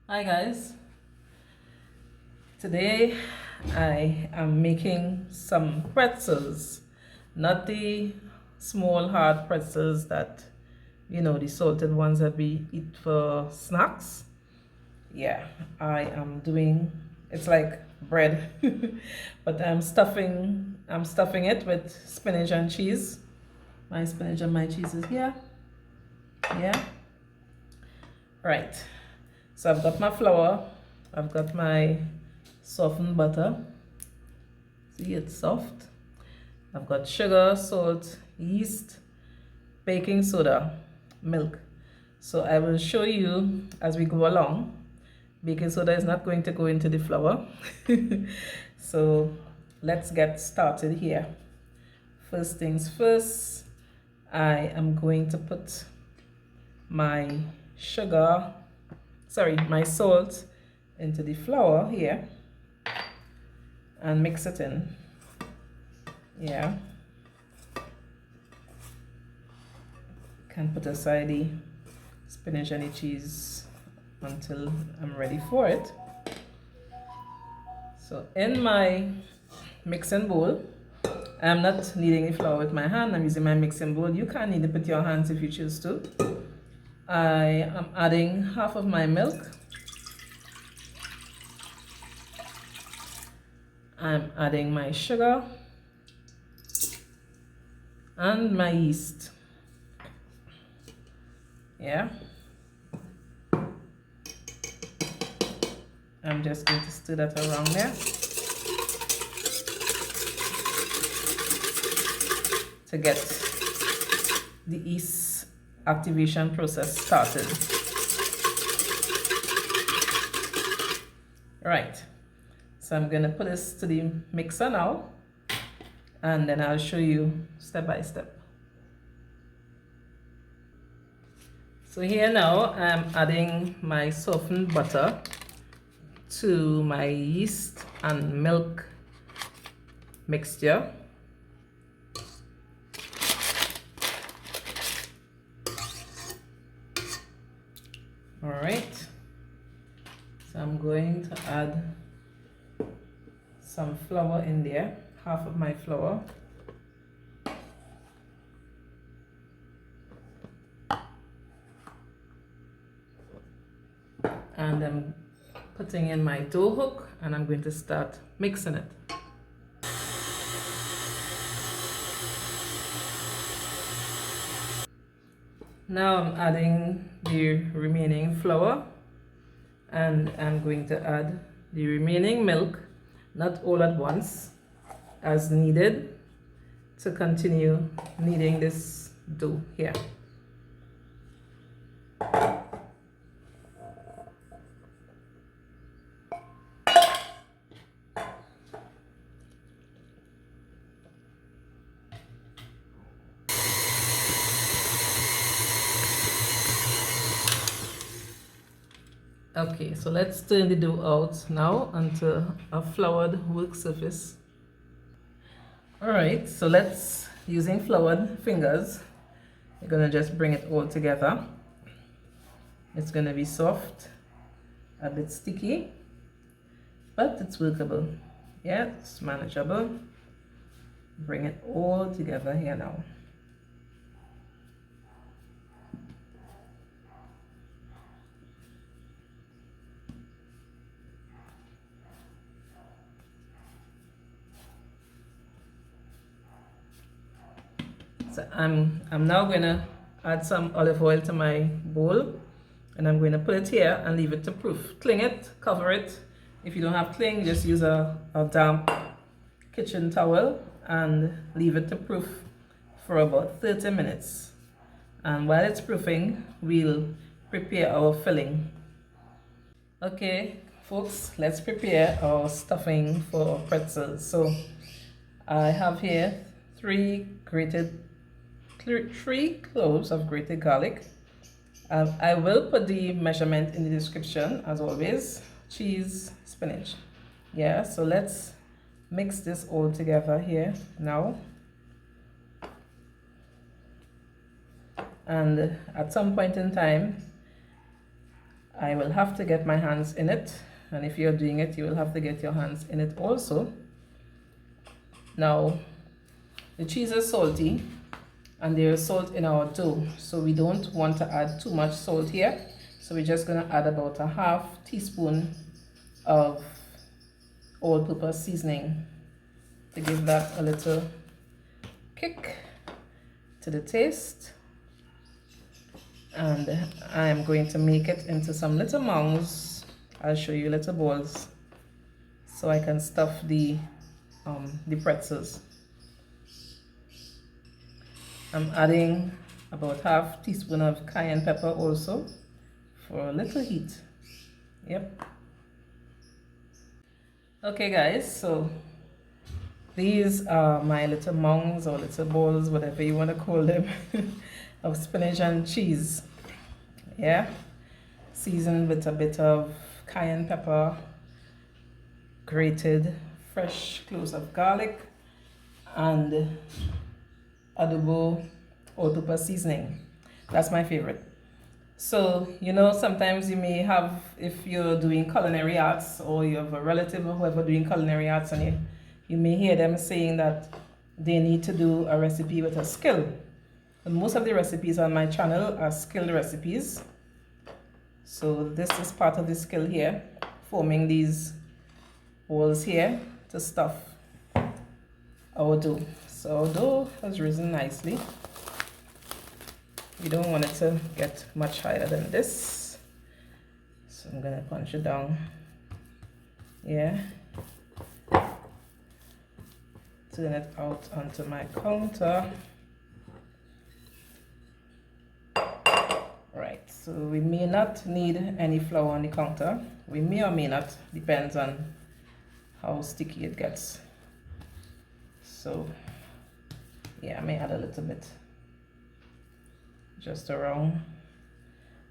Hi guys, today I am making some pretzels, not the small hard pretzels that the salted ones that we eat for snacks. Yeah, I am doing it's like bread but I'm stuffing it with spinach and cheese. My spinach and my cheese is here. Yeah, right. So I've got my flour, I've got my softened butter. See, it's soft. I've got sugar, salt, yeast, baking soda, milk. So I will show you as we go along. Baking soda is not going to go into the flour. So let's get started here. First things first, I am going to put my my salt into the flour here and mix it in. Yeah, can put aside the spinach and the cheese until I'm ready for it. So in my mixing bowl, I'm not kneading the flour with my hand, I'm using my mixing bowl. You can knead it with your hands if you choose to. I am adding half of my milk. I'm adding my sugar and my yeast. Yeah, I'm just going to stir that around there to get the yeast activation process started. Right, so I'm gonna put this to the mixer now and then I'll show you step by step. So here now I'm adding my softened butter to my yeast and milk mixture. All right, so I'm going to add some flour in there, half of my flour. And I'm putting in my dough hook and I'm going to start mixing it. Now I'm adding the remaining flour and I'm going to add the remaining milk, not all at once, as needed to continue kneading this dough here. Okay, so let's turn the dough out now onto a floured work surface. Alright, so let's, using floured fingers, you're gonna just bring it all together. It's gonna be soft, a bit sticky, but it's workable. Yeah, it's manageable. Bring it all together here now. So I'm now going to add some olive oil to my bowl and I'm going to put it here and leave it to proof. Cling it, cover it. If you don't have cling, just use a damp kitchen towel and leave it to proof for about 30 minutes. And while it's proofing, we'll prepare our filling. Okay, folks, let's prepare our stuffing for pretzels. So I have here three cloves of grated garlic. I will put the measurement in the description as always. Cheese, spinach. Yeah, so let's mix this all together here now. And at some point in time, I will have to get my hands in it, and if you're doing it, you will have to get your hands in it also. Now, the cheese is salty, and there is salt in our dough, so we don't want to add too much salt here. So we're just going to add about a half teaspoon of all-purpose seasoning to give that a little kick to the taste. And I am going to make it into some little mounds. I'll show you little balls so I can stuff the pretzels. I'm adding about half teaspoon of cayenne pepper also for a little heat. Yep. Okay guys, so these are my little mounds or little balls, whatever you want to call them, of spinach and cheese. Yeah, seasoned with a bit of cayenne pepper, grated fresh cloves of garlic, and adobo all-purpose seasoning. That's my favorite. So, you know, sometimes you may have, if you're doing culinary arts or you have a relative or whoever doing culinary arts, and you may hear them saying that they need to do a recipe with a skill. And most of the recipes on my channel are skilled recipes. So this is part of the skill here, forming these balls here to stuff our dough. So our dough has risen nicely. We don't want it to get much higher than this. So I'm gonna punch it down. Yeah. Turn it out onto my counter. Right, so we may not need any flour on the counter. We may or may not, depends on how sticky it gets. So yeah, I may add a little bit just around,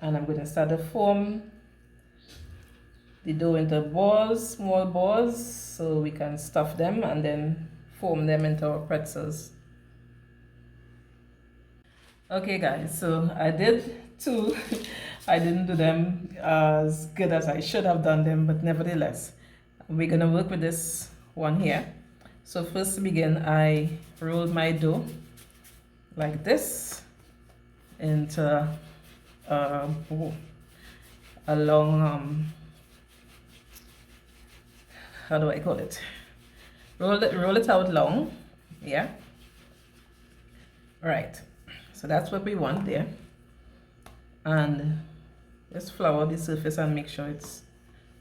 and I'm going to start to form the dough into balls, small balls, so we can stuff them and then form them into our pretzels. Okay guys, so I did two. I didn't do them as good as I should have done them, but nevertheless, we're gonna work with this one here. So first to begin, I rolled my dough like this into a long, how do I call it? Roll it out long, yeah. Right, so that's what we want there. And just flour the surface and make sure it's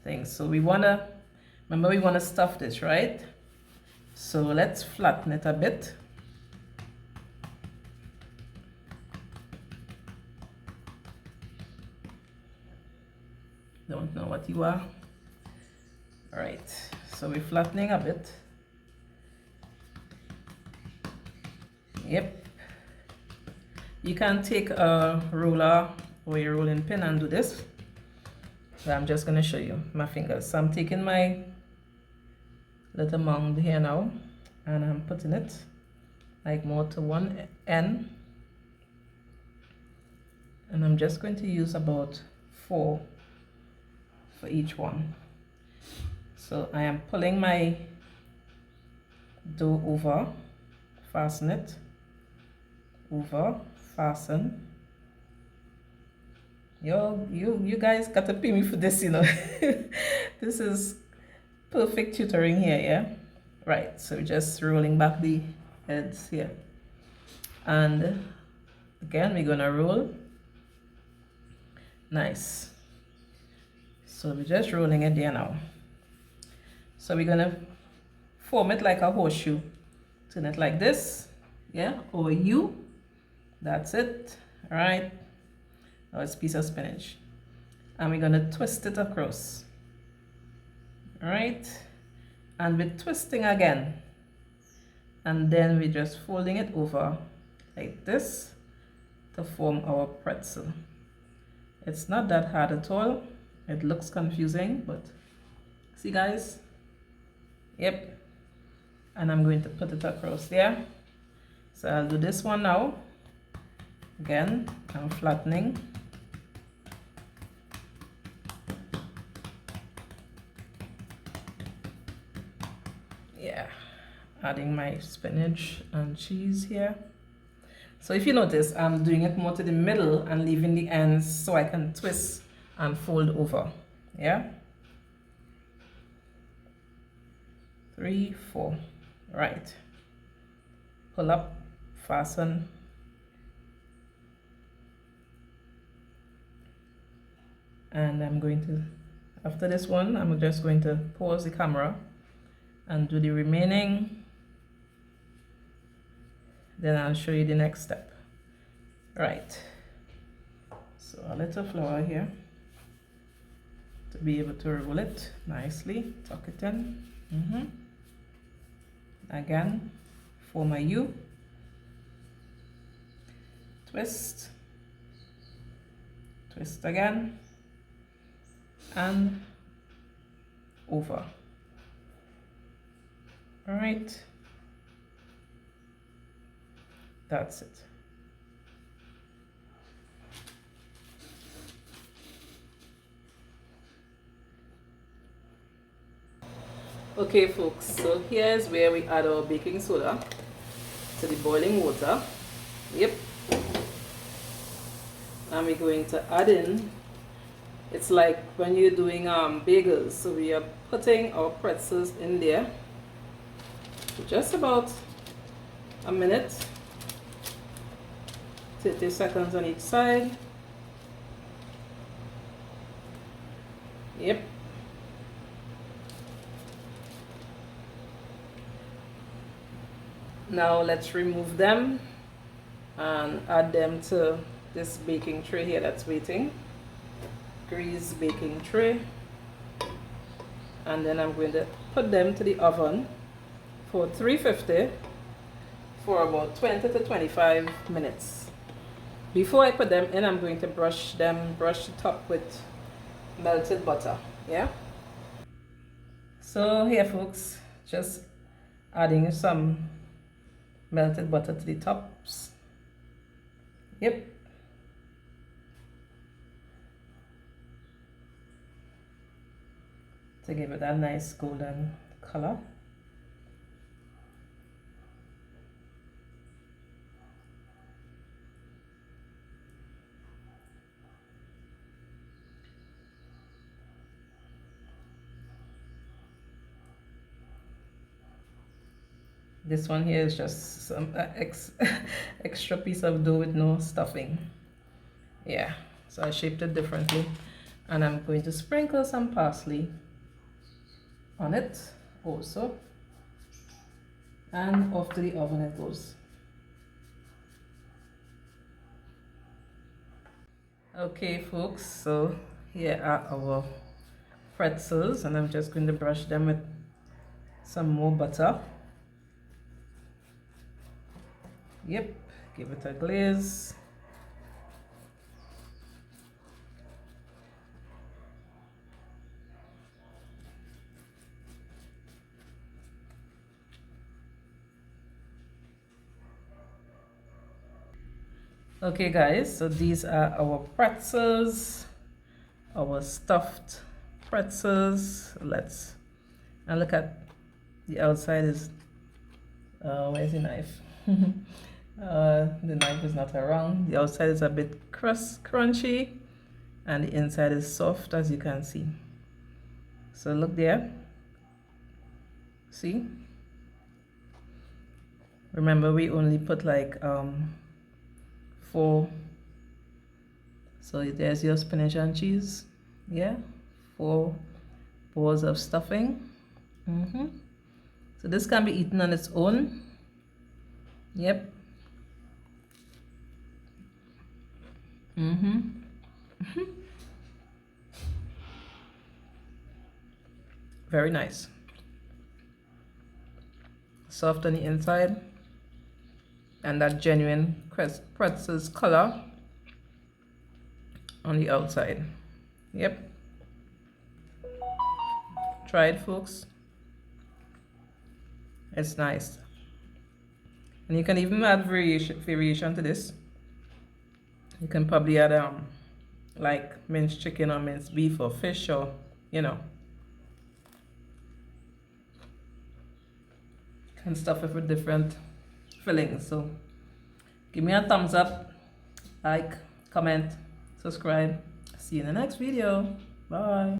things. So we wanna, remember we wanna stuff this, right? So let's flatten it a bit. Don't know what you are. All right, so we're flattening a bit. Yep. You can take a roller or a rolling pin and do this. But I'm just gonna show you my fingers. So I'm taking my little mound here now, and I'm putting it like more to one end. And I'm just going to use about 4 for each one. So I am pulling my dough over, fasten it, over, fasten. You guys got to pay me for this, you know. This is perfect tutoring here, yeah? Right, so just rolling back the heads here. And again, we're gonna roll. Nice. So we're just rolling it there now. So we're gonna form it like a horseshoe. Turn it like this, yeah, or a U. That's it, all right. Now it's a piece of spinach. And we're gonna twist it across, all right. And we're twisting again. And then we're just folding it over like this to form our pretzel. It's not that hard at all. It looks confusing, but see guys? Yep. And I'm going to put it across there. So I'll do this one now. Again, I'm flattening. Yeah, adding my spinach and cheese here. So if you notice, I'm doing it more to the middle and leaving the ends so I can twist and fold over. Yeah. 3, 4. Right. Pull up, fasten. And I'm going to, after this one, I'm just going to pause the camera and do the remaining. Then I'll show you the next step. Right. So a little flour here to be able to roll it nicely, tuck it in. Again, form a U, twist, twist again, and over. All right, that's it. Okay folks, so here's where we add our baking soda to the boiling water. Yep. And we're going to add in, it's like when you're doing bagels, so we are putting our pretzels in there for just about a minute, 30 seconds on each side. Yep. Now let's remove them and add them to this baking tray here that's waiting. Grease baking tray. And then I'm going to put them to the oven for 350 for about 20 to 25 minutes. Before I put them in, I'm going to brush the top with melted butter. Yeah. So here folks, just adding some melted butter to the tops. Yep. To give it that nice golden color. This one here is just some extra piece of dough with no stuffing. Yeah, so I shaped it differently. And I'm going to sprinkle some parsley on it also. And off to the oven it goes. Okay folks, so here are our pretzels, and I'm just going to brush them with some more butter. Yep, give it a glaze. Okay guys, so these are our pretzels, our stuffed pretzels. Let's, and look at the outside is, where's the knife? The knife is not around. The outside is a bit crunchy and the inside is soft, as you can see. So look there, see, remember we only put like 4, so there's your spinach and cheese. Yeah, 4 balls of stuffing. So this can be eaten on its own. Yep. Very nice. Soft on the inside and that genuine pretzels color on the outside. Yep. Try it folks. It's nice. And you can even add variation to this. You can probably add like minced chicken or minced beef or fish, or you know. and stuff it with different fillings. So give me a thumbs up, like, comment, subscribe. See you in the next video. Bye.